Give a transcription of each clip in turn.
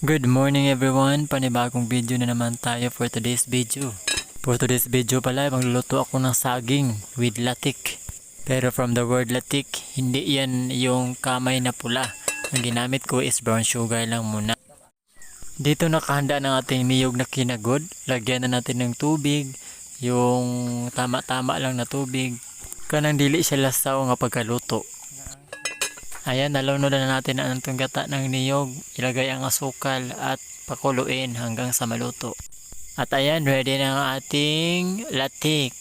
Good morning everyone, panibagong video na naman tayo for today's video. For today's video pala, magluluto ako ng saging with latik. Pero from the word latik, hindi yan yung kamay na pula. Ang ginamit ko is brown sugar lang muna. Dito nakahanda ng ating niyog na kinagod. Lagyan na natin ng tubig, yung tama-tama lang na tubig. Kanang dili siya lasaw nga pagkaluto. Ayan, nalunod na natin ang itong gata ng niyog. Ilagay ang asukal at pakuluin hanggang sa maluto. At ayan, ready na ang ating latik.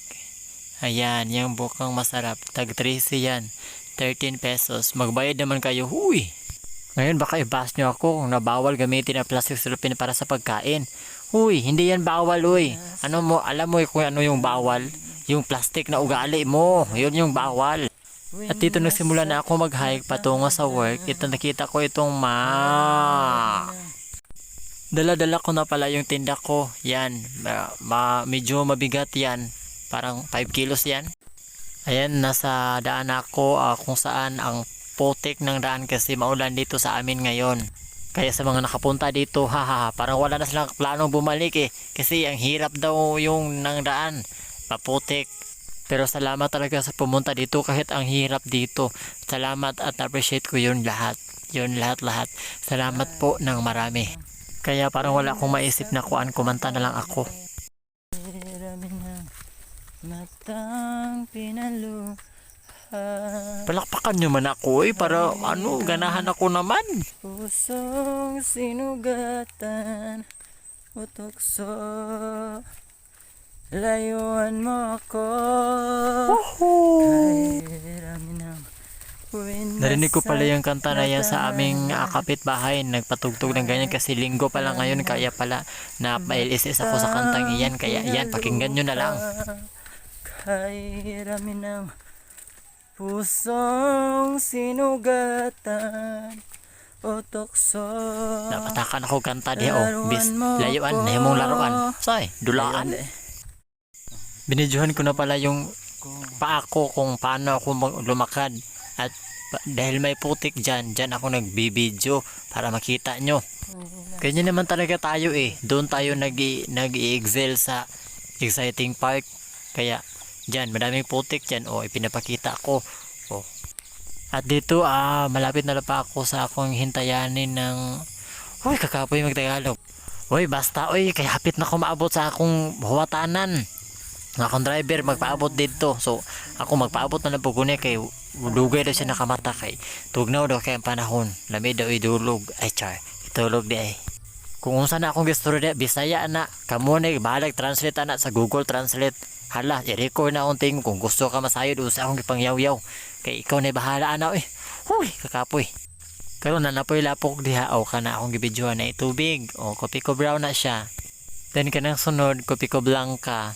Ayan, yung bukang masarap. Tag 13 yan. 13 pesos. Magbayad naman kayo. Huy! Ngayon baka i-bash nyo ako kung nabawal gamitin ang plastic silupin para sa pagkain. Huy, hindi yan bawal, uy. Alam mo kung ano yung bawal? Yung plastic na ugali mo. Yun yung bawal. At dito nagsimula na ako mag-hike patungo sa work. Ito nakita ko itong dala-dala ko na pala yung tinda ko. Yan, medyo mabigat yan. Parang 5 kilos yan. Ayan, nasa daan ako kung saan ang putik ng daan kasi maulan dito sa amin ngayon. Kaya sa mga nakapunta dito, parang wala na silang planong bumalik kasi ang hirap daw yung ng daan. Maputik. Pero salamat talaga sa pumunta dito kahit ang hirap dito. Salamat at appreciate ko yun lahat. Yun lahat. Salamat po ng marami. Kaya parang wala akong maisip na kumanta na lang ako. Palakpakan nyo man ako para ganahan ako naman. Pusong sinugatan, utukso, layuan mo ako. Narinig ko pala yung kanta na yan sa aming kapitbahay. Nagpatugtog ng ganyan kasi linggo pa lang ngayon. Kaya pala na LSS ako sa kantang iyan. Kaya yan, pakinggan nyo na lang. Kairami ng pusong sinugatan, utukso. Napatakan ako kanta diya bis layuan na yung laruan. Say, dulaan. Binidyohan ko na pala yung paa ko kung paano ako lumakad. At dahil may putik dyan ako nagbibidyo para makita nyo. Ganyan naman talaga tayo Doon tayo nag-i-excel sa exciting part. Kaya dyan, madaming putik dyan. Ipinapakita ko. At dito, malapit na pa ako sa akong hintayanin ng uy, kakapoy magtagalog. Uy, basta, kaya hapit na ako maabot sa akong huwatanan. Akong driver magpaabot dito. So ako magpaabot na lang po kunya kay dugay daw siya nakamata kay tugnaw daw kay ang panahon. Lami daw idulog. Ay char, itulog di ay. Kung unsa na akong gusto di Bisaya na kamo na bahalag translate ana sa Google Translate. Hala, i-record na unting kung gusto ka masayod sa akong ipangyaw-yaw. Kay ikaw na bahala ana Huy, kakapoy. Karon na napoy lapok diha kana akong gibidyohan na itubig. Kopi ko brown na siya. Then kanang sunod kopi ko blanca.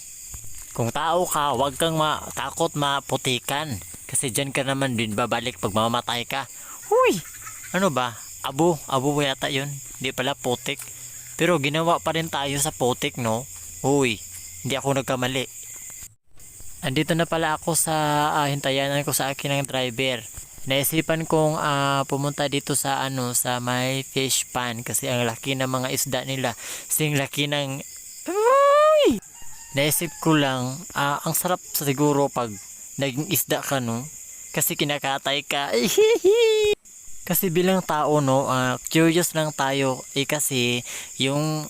Kung tao ka, huwag kang takot maputikan. Kasi dyan ka naman din babalik pag mamamatay ka. Huy! Ano ba? Abo yata yun. Hindi pala putik. Pero ginawa pa rin tayo sa putik, no? Huy! Hindi ako nagkamali. Andito na pala ako sa hintayanan ko sa akin ng driver. Naisipan kong pumunta dito sa sa may fish pan. Kasi ang laki ng mga isda nila. Sing laki ng naisip ko lang, ang sarap siguro pag naging isda ka, no? Kasi kinakatay ka. Kasi bilang tao, no, curious lang tayo. Kasi yung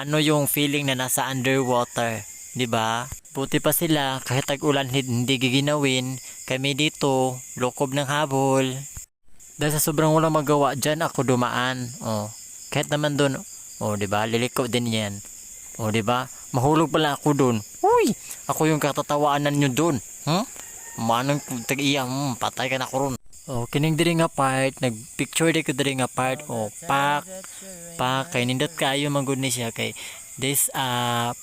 yung feeling na nasa underwater, 'di ba? Buti pa sila kahit tag-ulan hindi giginawin. Kami dito, lokob ng habol. Dahil sa sobrang walang magawa, dyan ako dumaan. Kahit naman doon, 'di ba? Liliko din 'yan. 'Di ba? Mahulog pala ako doon. Uy! Ako yung katatawanan nyo doon. Manang tag-iya. Patay ka na ko ron. Kining diri nga part. Nag-picture di ko diri nga part. Pak. Kay nindot kayo manggod ni siya. Kay this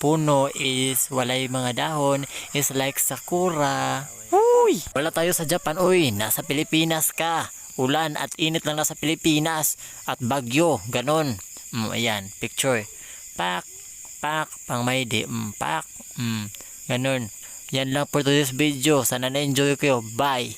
puno is walay mga dahon. Is like sakura. Uy! Wala tayo sa Japan. Uy! Nasa Pilipinas ka. Ulan at init lang nasa Pilipinas. At bagyo. Ganon. Ayan. Picture. Pak. Pang may di. Ganun. Yan lang for today's video. Sana na-enjoy kayo. Bye!